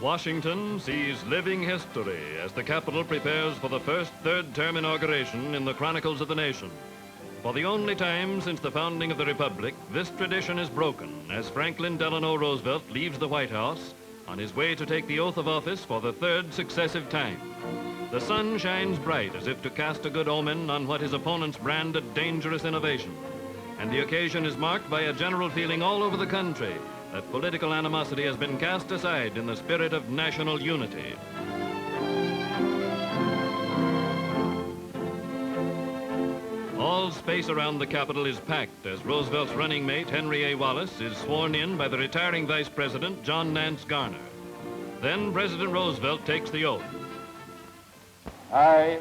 Washington sees living history as the capital prepares for the first third-term inauguration in the chronicles of the nation. For the only time since the founding of the Republic, this tradition is broken as Franklin Delano Roosevelt leaves the White House on his way to take the oath of office for the third successive time. The sun shines bright as if to cast a good omen on what his opponents brand a dangerous innovation. And the occasion is marked by a general feeling all over the country that political animosity has been cast aside in the spirit of national unity. All space around the Capitol is packed as Roosevelt's running mate, Henry A. Wallace, is sworn in by the retiring Vice President, John Nance Garner. Then President Roosevelt takes the oath. I,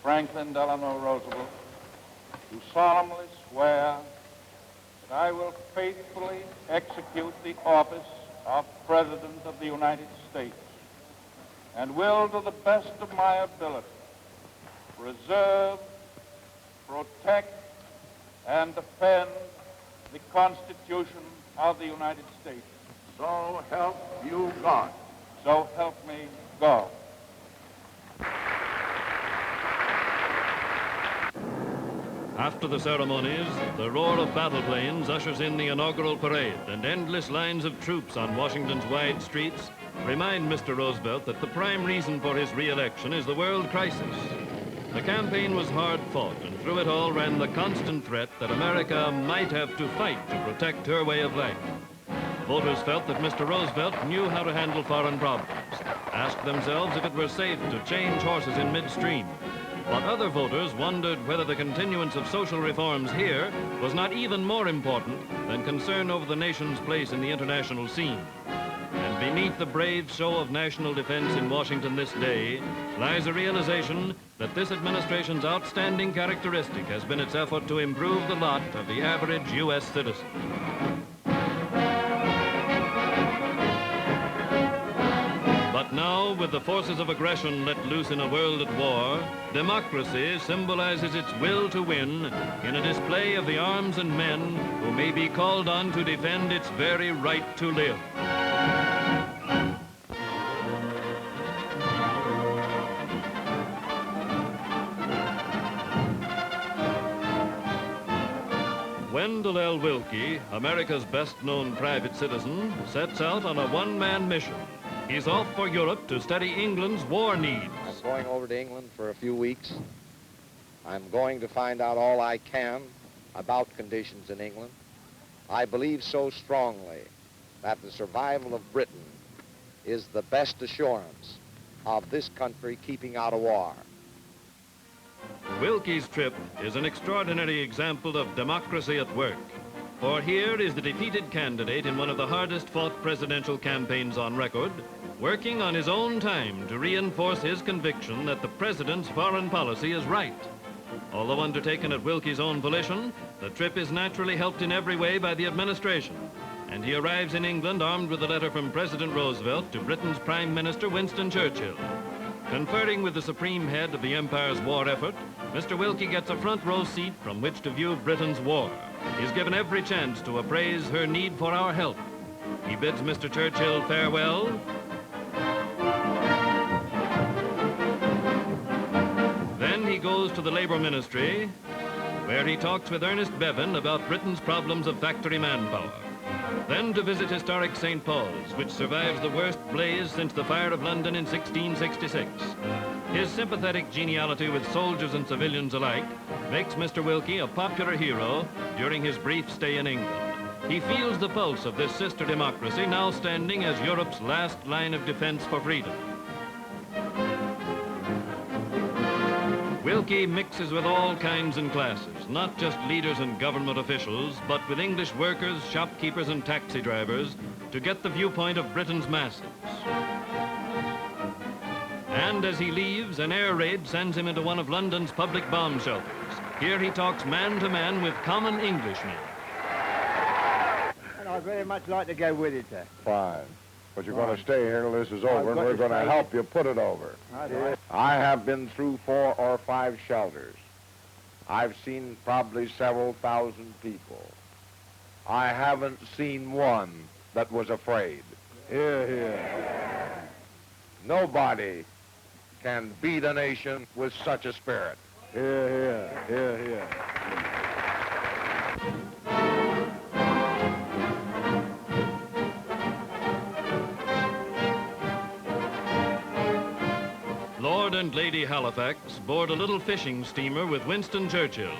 Franklin Delano Roosevelt, do solemnly swear that I will faithfully execute the office of President of the United States and will, to the best of my ability, preserve, protect, and defend the Constitution of the United States. So help you God. So help me God. After the ceremonies, the roar of battle planes ushers in the inaugural parade, and endless lines of troops on Washington's wide streets remind Mr. Roosevelt that the prime reason for his re-election is the world crisis. The campaign was hard fought, and through it all ran the constant threat that America might have to fight to protect her way of life. Voters felt that Mr. Roosevelt knew how to handle foreign problems, asked themselves if it were safe to change horses in midstream. But other voters wondered whether the continuance of social reforms here was not even more important than concern over the nation's place in the international scene. And beneath the brave show of national defense in Washington this day lies a realization that this administration's outstanding characteristic has been its effort to improve the lot of the average U.S. citizen. But now, with the forces of aggression let loose in a world at war, democracy symbolizes its will to win in a display of the arms and men who may be called on to defend its very right to live. Wendell L. Willkie, America's best-known private citizen, sets out on a one-man mission. He's off for Europe to study England's war needs. I'm going over to England for a few weeks. I'm going to find out all I can about conditions in England. I believe so strongly that the survival of Britain is the best assurance of this country keeping out of war. Willkie's trip is an extraordinary example of democracy at work. For here is the defeated candidate in one of the hardest-fought presidential campaigns on record, working on his own time to reinforce his conviction that the president's foreign policy is right. Although undertaken at Willkie's own volition, the trip is naturally helped in every way by the administration, and he arrives in England armed with a letter from President Roosevelt to Britain's Prime Minister Winston Churchill. Conferring with the supreme head of the empire's war effort, Mr. Willkie gets a front row seat from which to view Britain's war. He's given every chance to appraise her need for our help. He bids Mr. Churchill farewell. Then he goes to the Labor Ministry, where he talks with Ernest Bevin about Britain's problems of factory manpower. Then to visit historic St. Paul's, which survives the worst blaze since the fire of London in 1666. His sympathetic geniality with soldiers and civilians alike makes Mr. Willkie a popular hero during his brief stay in England. He feels the pulse of this sister democracy now standing as Europe's last line of defense for freedom. Willkie mixes with all kinds and classes, not just leaders and government officials, but with English workers, shopkeepers, and taxi drivers to get the viewpoint of Britain's masses. And as he leaves, an air raid sends him into one of London's public bomb shelters. Here he talks man-to-man with common Englishmen. And I'd very much like to go with you, sir. Fine. But you're going to stay here till this is over, and we're going to help you put it over. Right. I have been through 4 or 5 shelters. I've seen probably several thousand people. I haven't seen one that was afraid. Hear, hear. Nobody can beat a nation with such a spirit. Hear, hear, hear, hear. Lord and Lady Halifax board a little fishing steamer with Winston Churchill.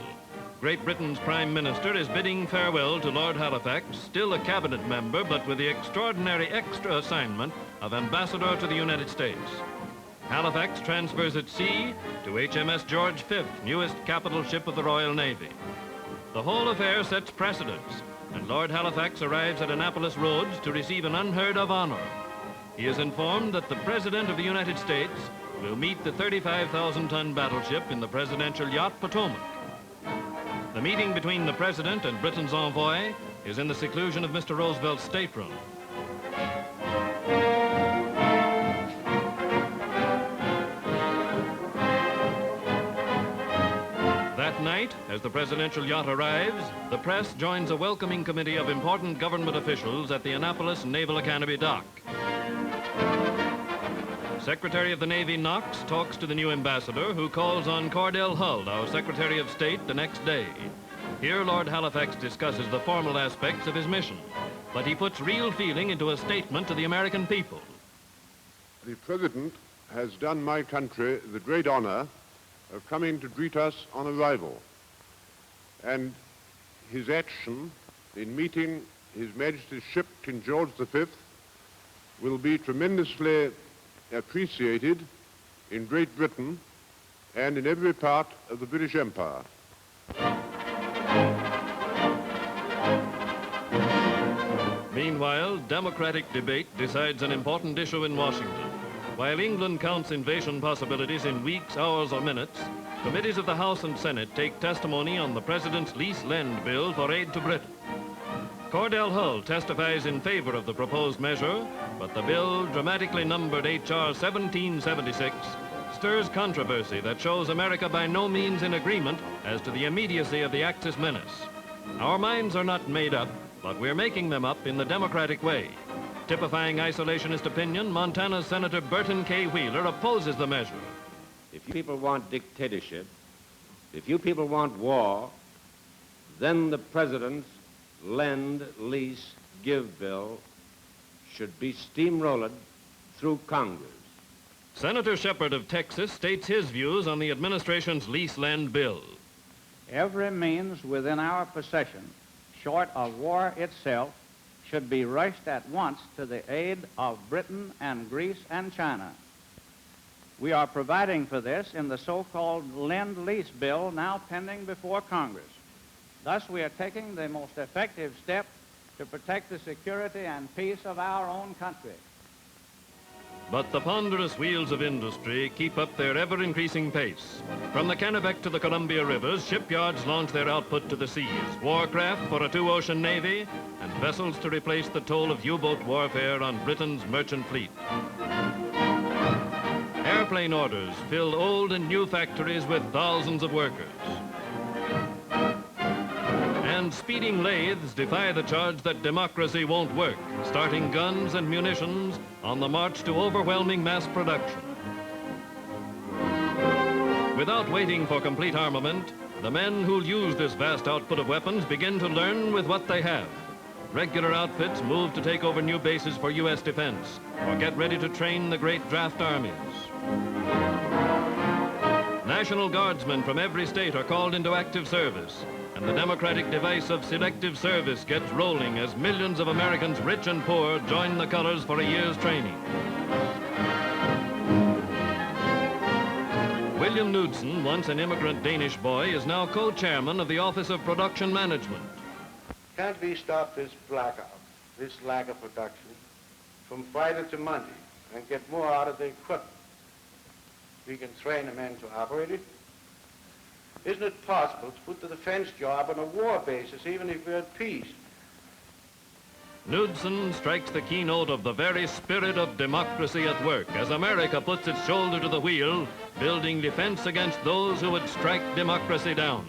Great Britain's Prime Minister is bidding farewell to Lord Halifax, still a cabinet member, but with the extraordinary extra assignment of ambassador to the United States. Halifax transfers at sea to HMS George V, newest capital ship of the Royal Navy. The whole affair sets precedents, and Lord Halifax arrives at Annapolis Roads to receive an unheard-of honor. He is informed that the President of the United States will meet the 35,000-ton battleship in the presidential yacht Potomac. The meeting between the President and Britain's envoy is in the seclusion of Mr. Roosevelt's stateroom. That night, as the presidential yacht arrives, the press joins a welcoming committee of important government officials at the Annapolis Naval Academy dock. Secretary of the Navy Knox talks to the new ambassador, who calls on Cordell Hull, our Secretary of State, the next day. Here, Lord Halifax discusses the formal aspects of his mission, but he puts real feeling into a statement to the American people. The President has done my country the great honor of coming to greet us on arrival, and his action in meeting His Majesty's ship King George V will be tremendously appreciated in Great Britain and in every part of the British Empire. Meanwhile, democratic debate decides an important issue in Washington. While England counts invasion possibilities in weeks, hours, or minutes, committees of the House and Senate take testimony on the President's Lease Lend bill for aid to Britain. Cordell Hull testifies in favor of the proposed measure, but the bill, dramatically numbered H.R. 1776, stirs controversy that shows America by no means in agreement as to the immediacy of the Axis menace. Our minds are not made up, but we're making them up in the democratic way. Typifying isolationist opinion, Montana's Senator Burton K. Wheeler opposes the measure. If you people want dictatorship, if you people want war, then the President's Lend, Lease, Give bill should be steamrolled through Congress. Senator Sheppard of Texas states his views on the administration's Lease Lend bill. Every means within our possession, short of war itself, should be rushed at once to the aid of Britain and Greece and China. We are providing for this in the so-called Lend-Lease bill now pending before Congress. Thus, we are taking the most effective step to protect the security and peace of our own country. But the ponderous wheels of industry keep up their ever-increasing pace. From the Kennebec to the Columbia rivers, shipyards launch their output to the seas, warcraft for a two-ocean navy, and vessels to replace the toll of U-boat warfare on Britain's merchant fleet. Airplane orders fill old and new factories with thousands of workers. And speeding lathes defy the charge that democracy won't work, starting guns and munitions on the march to overwhelming mass production. Without waiting for complete armament, the men who'll use this vast output of weapons begin to learn with what they have. Regular outfits move to take over new bases for U.S. defense, or get ready to train the great draft armies. National Guardsmen from every state are called into active service, and the democratic device of selective service gets rolling as millions of Americans, rich and poor, join the colors for a year's training. William Knudsen, once an immigrant Danish boy, is now co-chairman of the Office of Production Management. Can't we stop this blackout, this lack of production, from Friday to Monday and get more out of the equipment? We can train the men to operate it. Isn't it possible to put the defense job on a war basis, even if we're at peace? Knudsen strikes the keynote of the very spirit of democracy at work as America puts its shoulder to the wheel, building defense against those who would strike democracy down.